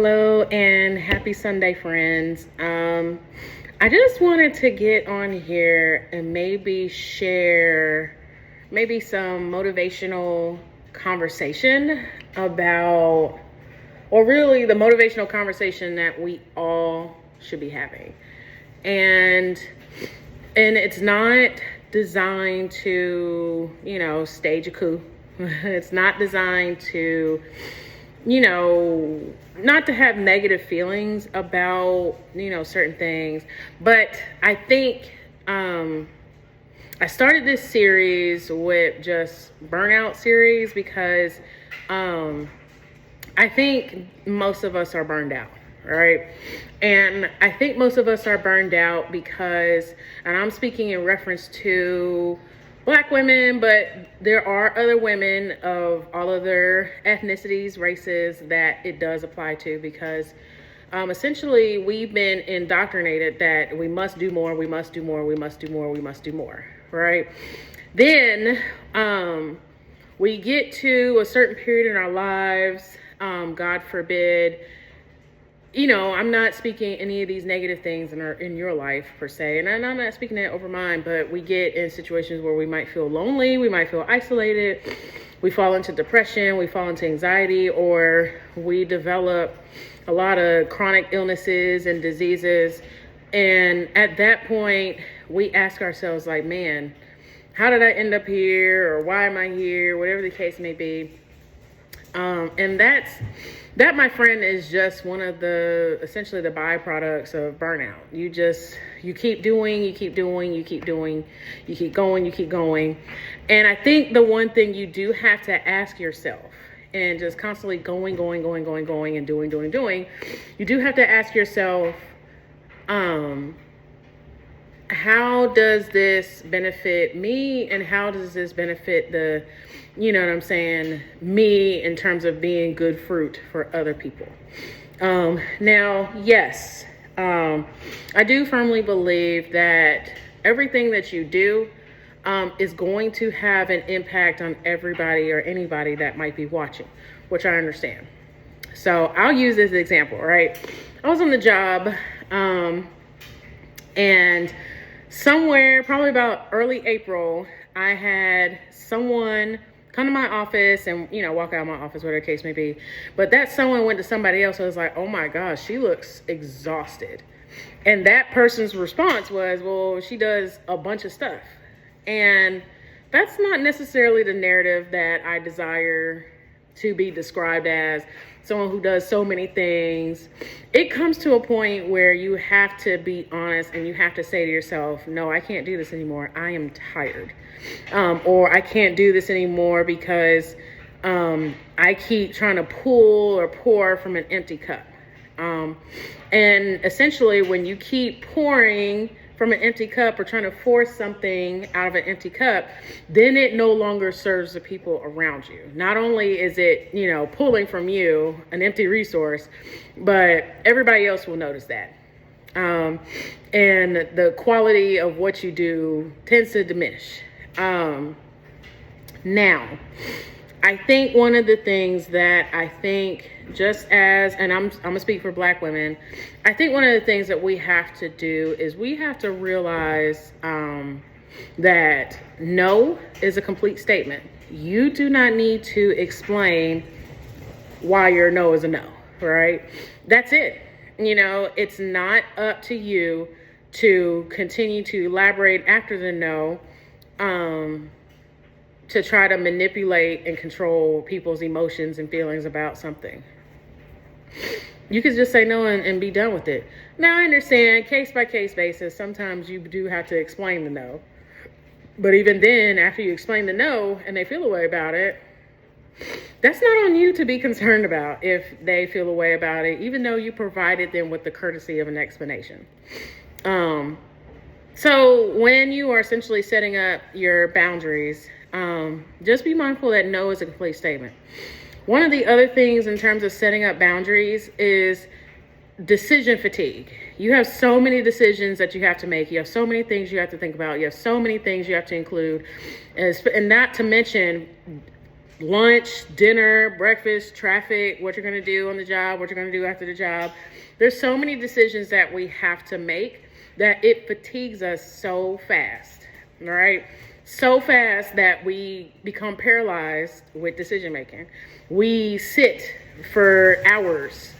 Hello and happy Sunday, friends. I just wanted to get on here and maybe share some motivational conversation about, or really the motivational conversation that we all should be having. And it's not designed to, stage a coup. It's not designed to, not to have negative feelings about, certain things. But I think I started this series with just burnout series because I think most of us are burned out, right? And I think most of us are burned out because, and I'm speaking in reference to Black women, but there are other women of all other ethnicities, races that it does apply to, because essentially we've been indoctrinated that we must do more, we must do more, we must do more, we must do more, right? Then we get to a certain period in our lives, God forbid, I'm not speaking any of these negative things in your life per se, and I'm not speaking that over mine, but we get in situations where we might feel lonely, we might feel isolated, we fall into depression, we fall into anxiety, or we develop a lot of chronic illnesses and diseases. And at that point, we ask ourselves, like, man, how did I end up here? Or why am I here? Whatever the case may be. And that, my friend, is just one of essentially the byproducts of burnout. You keep doing, you keep doing, you keep doing, you keep going, you keep going. And I think the one thing you do have to ask yourself, and just constantly going, and doing, you do have to ask yourself, how does this benefit me, and how does this benefit me in terms of being good fruit for other people? Now, yes, I do firmly believe that everything that you do is going to have an impact on everybody or anybody that might be watching, which I understand. So I'll use this example, right? I was on the job, and somewhere, probably about early April, I had someone come to my office and, walk out of my office, whatever the case may be. But that someone went to somebody else and was like, oh my gosh, she looks exhausted. And that person's response was, well, she does a bunch of stuff. And that's not necessarily the narrative that I desire to be described as, someone who does so many things. It comes to a point where you have to be honest and you have to say to yourself, no, I can't do this anymore. I am tired. Or I can't do this anymore because I keep trying to pull or pour from an empty cup. And essentially, when you keep pouring from an empty cup or trying to force something out of an empty cup, then it no longer serves the people around you. Not only is it, pulling from you, an empty resource, but everybody else will notice that. And the quality of what you do tends to diminish. Now, I think one of the things that and I'm gonna speak for Black women, I think one of the things that we have to do is we have to realize that no is a complete statement. You do not need to explain why your no is a no, right? That's it. It's not up to you to continue to elaborate after the no, to try to manipulate and control people's emotions and feelings about something. You could just say no and be done with it. Now, I understand, case by case basis, sometimes you do have to explain the no. But even then, after you explain the no and they feel a way about it, that's not on you to be concerned about if they feel a way about it, even though you provided them with the courtesy of an explanation. So when you are essentially setting up your boundaries, just be mindful that no is a complete statement. One of the other things in terms of setting up boundaries is decision fatigue. You have so many decisions that you have to make. You have so many things you have to think about. You have so many things you have to include. And not to mention lunch, dinner, breakfast, traffic, what you're going to do on the job, what you're going to do after the job. There's so many decisions that we have to make that it fatigues us so fast, right? So fast that we become paralyzed with decision making. We sit for hours,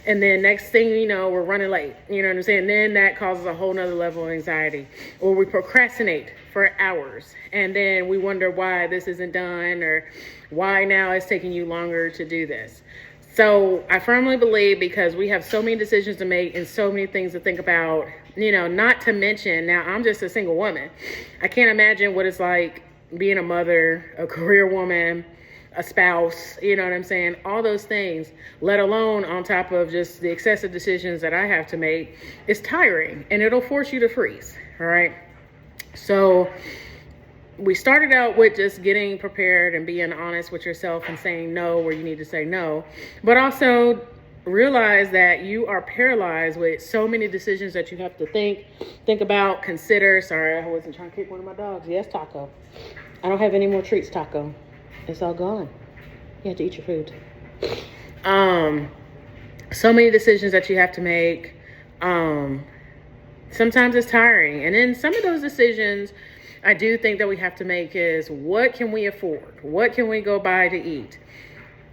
and then next thing you know, we're running late. You know what I'm saying? Then that causes a whole nother level of anxiety. Or we procrastinate for hours, and then we wonder why this isn't done, or why now it's taking you longer to do this. So I firmly believe, because we have so many decisions to make and so many things to think about, not to mention, now I'm just a single woman. I can't imagine what it's like being a mother, a career woman, a spouse, you know what I'm saying? All those things, let alone on top of just the excessive decisions that I have to make. It's tiring, and it'll force you to freeze, all right? So we started out with just getting prepared and being honest with yourself and saying no where you need to say no, but also realize that you are paralyzed with so many decisions that you have to think about, consider. Sorry, I wasn't trying to kick one of my dogs. Yes, Taco. I don't have any more treats, Taco. It's all gone. You have to eat your food. So many decisions that you have to make. Sometimes it's tiring. And then some of those decisions I do think that we have to make is, what can we afford? What can we go buy to eat?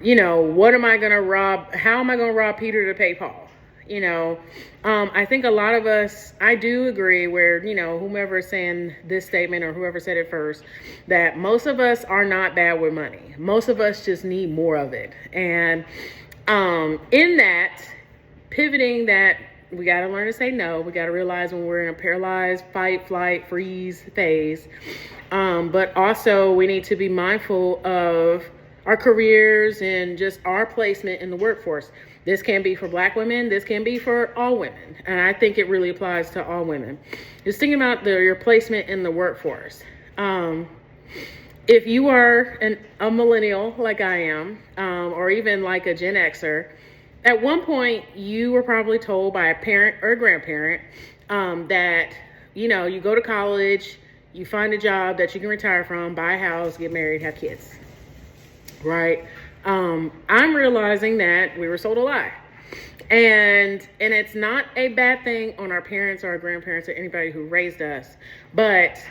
What am I going to rob? How am I going to rob Peter to pay Paul? I think a lot of us, I do agree where, whomever is saying this statement or whoever said it first, that most of us are not bad with money. Most of us just need more of it. And in that, pivoting that, we got to learn to say no. We got to realize when we're in a paralyzed fight, flight, freeze phase. But also we need to be mindful of our careers and just our placement in the workforce. This can be for Black women. This can be for all women. And I think it really applies to all women. Just thinking about your placement in the workforce. If you are a millennial like I am, or even like a Gen Xer, at one point you were probably told by a parent or a grandparent that, you go to college, you find a job that you can retire from, buy a house, get married, have kids. Right? I'm realizing that we were sold a lie. And it's not a bad thing on our parents or our grandparents or anybody who raised us. But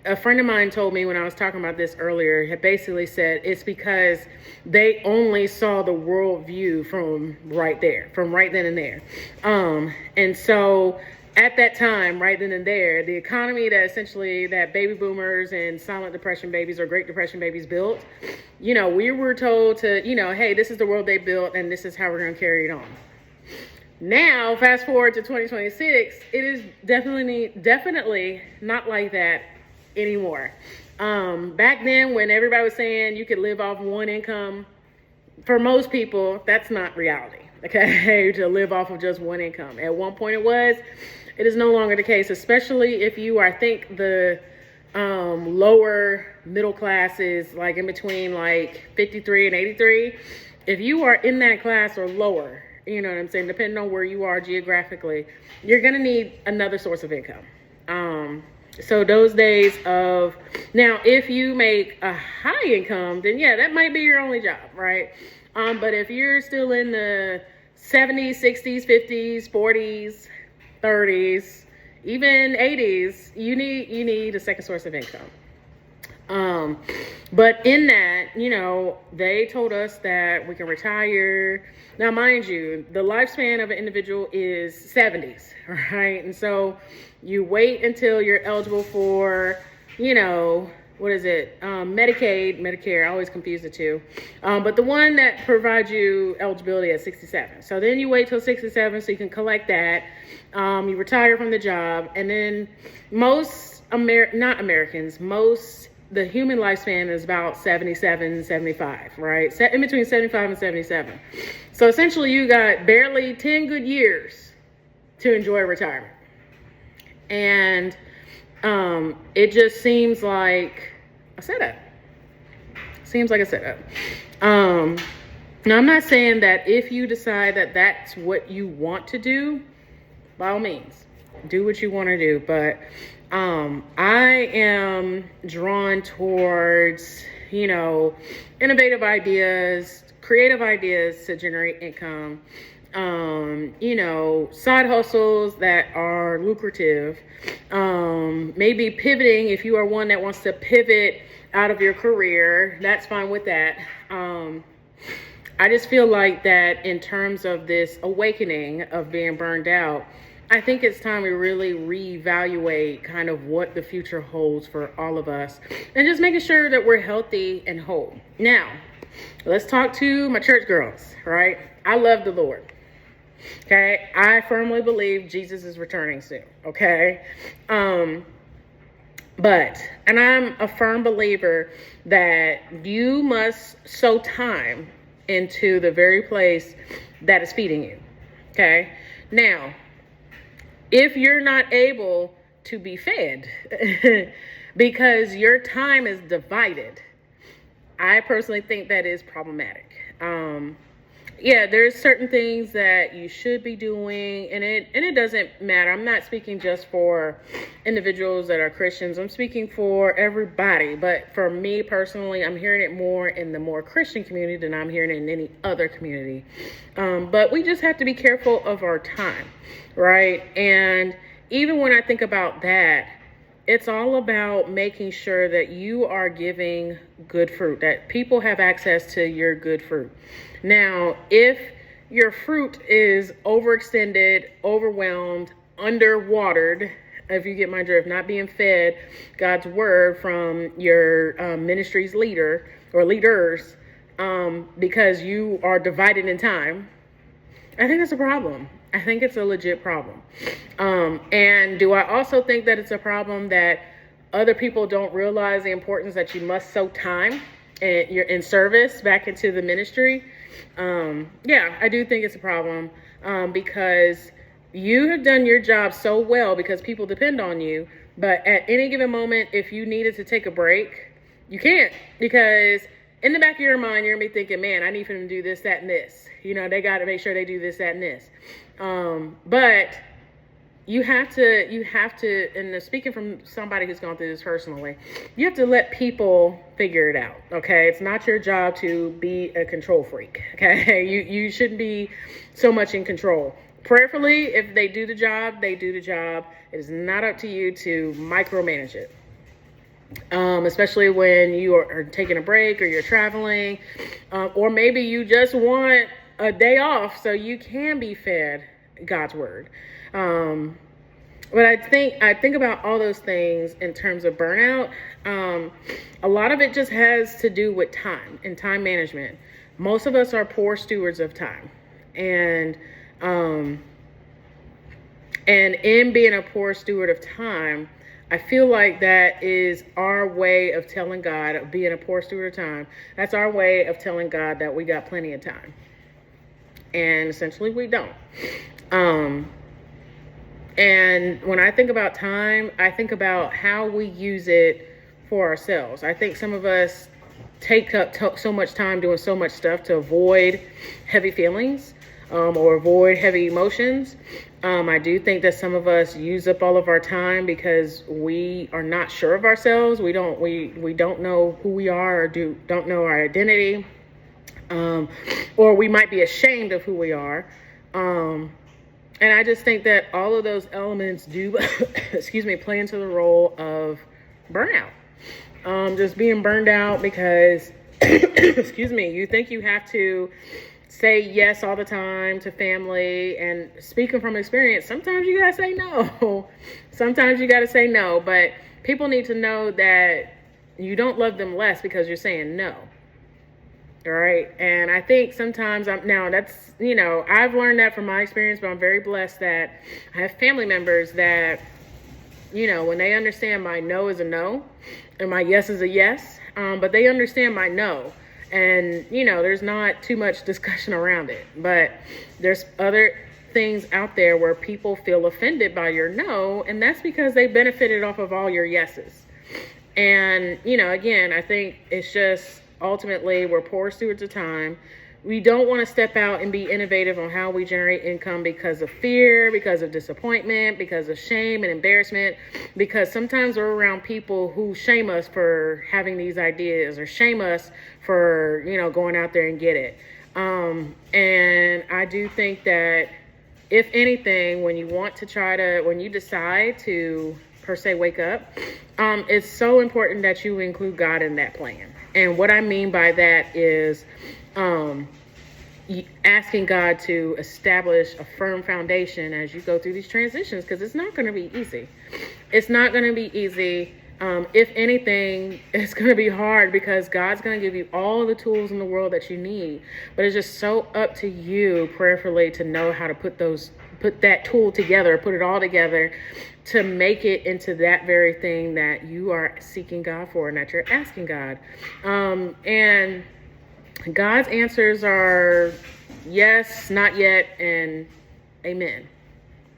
a friend of mine told me when I was talking about this earlier, had basically said it's because they only saw the world view from right then and there. And so at that time, right then and there, the economy that baby boomers and silent depression babies or Great Depression babies built, we were told to, hey, this is the world they built and this is how we're going to carry it on. Now, fast forward to 2026, it is definitely not like that anymore. Back then, when everybody was saying you could live off one income, for most people, that's not reality. Okay, to live off of just one income. At one point it was. It is no longer the case, especially if you are, I think, the lower middle classes, like in between like 53 and 83. If you are in that class or lower, you know what I'm saying, depending on where you are geographically, you're going to need another source of income. So those days of, now, if you make a high income, then yeah, that might be your only job, right? But if you're still in the 70s, 60s, 50s, 40s, 30s, even 80s, you need a second source of income. But in that, they told us that we can retire. Now, mind you, the lifespan of an individual is 70s, right? And so you wait until you're eligible for, Medicaid, Medicare, I always confuse the two. But the one that provides you eligibility at 67. So then you wait till 67 so you can collect that. You retire from the job. And then most the human lifespan is about 77, 75, right? In between 75 and 77. So essentially you got barely 10 good years to enjoy retirement. And it just seems like a setup. Now, I'm not saying that if you decide that that's what you want to do, by all means, do what you want to do. But I am drawn towards innovative ideas, creative ideas to generate income, side hustles that are lucrative, maybe pivoting if you are one that wants to pivot out of your career, that's fine with that. I just feel like that in terms of this awakening of being burned out, I think it's time we really reevaluate kind of what the future holds for all of us and just making sure that we're healthy and whole. Now, let's talk to my church girls, right? I love the Lord. Okay. I firmly believe Jesus is returning soon. Okay. And I'm a firm believer that you must sow time into the very place that is feeding you. Okay. Now, if you're not able to be fed because your time is divided, I personally think that is problematic. There's certain things that you should be doing, and it doesn't matter. I'm not speaking just for individuals that are Christians. I'm speaking for everybody. But for me personally, I'm hearing it more in the more Christian community than I'm hearing it in any other community. But we just have to be careful of our time, right? And even when I think about that, it's all about making sure that you are giving good fruit, that people have access to your good fruit. Now, if your fruit is overextended, overwhelmed, underwatered, if you get my drift, not being fed God's word from your ministry's leader or leaders, because you are divided in time, I think it's a problem. I think it's a legit problem. And do I also think that it's a problem that other people don't realize the importance that you must sow time and you're in service back into the ministry? I do think it's a problem, because you have done your job so well because people depend on you. But at any given moment, if you needed to take a break, you can't, because in the back of your mind, you're going to be thinking, man, I need for them to do this, that, and this. They got to make sure they do this, that, and this. But you have to, and speaking from somebody who's gone through this personally, you have to let people figure it out. Okay. It's not your job to be a control freak. Okay. You shouldn't be so much in control. Prayerfully, if they do the job, they do the job. It is not up to you to micromanage it. Especially when you are taking a break or you're traveling, or maybe you just want a day off so you can be fed God's word. But I think about all those things in terms of burnout. A lot of it just has to do with time and time management. Most of us are poor stewards of time, and in being a poor steward of time, I feel like that is our way of telling God, of being a poor steward of time. That's our way of telling God that we got plenty of time. And essentially we don't. And when I think about time, I think about how we use it for ourselves. I think some of us take up so much time doing so much stuff to avoid heavy feelings, or avoid heavy emotions. I do think that some of us use up all of our time because we are not sure of ourselves. We don't know who we are, or don't know our identity. Or we might be ashamed of who we are. And I just think that all of those elements do, play into the role of burnout. Just being burned out because, you think you have to say yes all the time to family. And speaking from experience, sometimes you gotta say no. But people need to know that you don't love them less because you're saying no. All right. And I think sometimes I've learned that from my experience, but I'm very blessed that I have family members that, when they understand my no is a no and my yes is a yes, but they understand my no. And, there's not too much discussion around it, but there's other things out there where people feel offended by your no. And that's because they benefited off of all your yeses. And, again, I think it's just ultimately we're poor stewards of time. We don't want to step out and be innovative on how we generate income because of fear, because of disappointment, because of shame and embarrassment, because sometimes we're around people who shame us for having these ideas or shame us for, going out there and get it. And I do think that if anything, when you decide to per se wake up, it's so important that you include God in that plan. And what I mean by that is asking God to establish a firm foundation as you go through these transitions, because it's not going to be easy. It's not going to be easy. If anything, it's going to be hard because God's going to give you all the tools in the world that you need. But it's just so up to you prayerfully to know how to put that tool together, put it all together to make it into that very thing that you are seeking God for and that you're asking God. And God's answers are yes, not yet, and amen.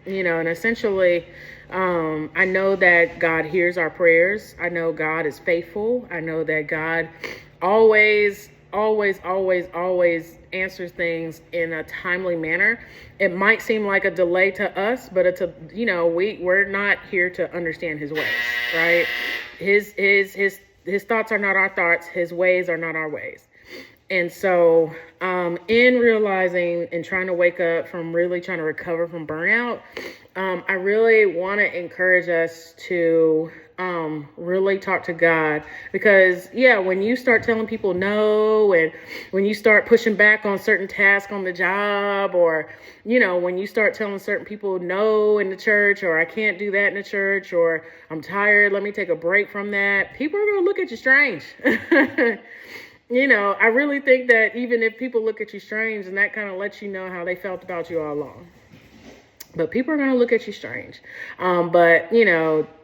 And essentially, I know that God hears our prayers. I know God is faithful. I know that God always answers things in a timely manner. It might seem like a delay to us, but we're not here to understand his ways, right? His thoughts are not our thoughts. His ways are not our ways. And so, in realizing and trying to wake up from really trying to recover from burnout, I really want to encourage us to really talk to God, because when you start telling people no, and when you start pushing back on certain tasks on the job, or when you start telling certain people no in the church, or I can't do that in the church, or I'm tired, let me take a break from that, people are going to look at you strange. I really think that even if people look at you strange, and that kind of lets you know how they felt about you all along. But people are going to look at you strange. But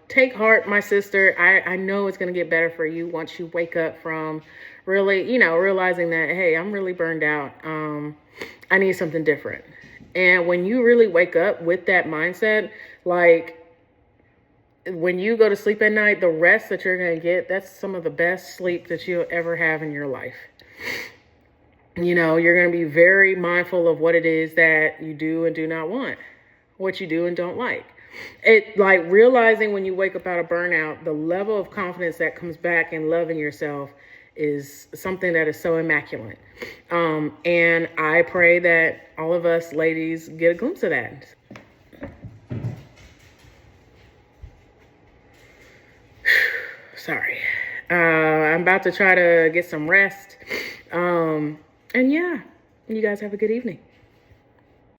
take heart, my sister. I know it's going to get better for you once you wake up from really, realizing that, hey, I'm really burned out. I need something different. And when you really wake up with that mindset, like when you go to sleep at night, the rest that you're going to get, that's some of the best sleep that you'll ever have in your life. You're going to be very mindful of what it is that you do and do not want, what you do and don't like. It like realizing when you wake up out of burnout, the level of confidence that comes back in loving yourself is something that is so immaculate. And I pray that all of us ladies get a glimpse of that. Sorry. I'm about to try to get some rest. And you guys have a good evening.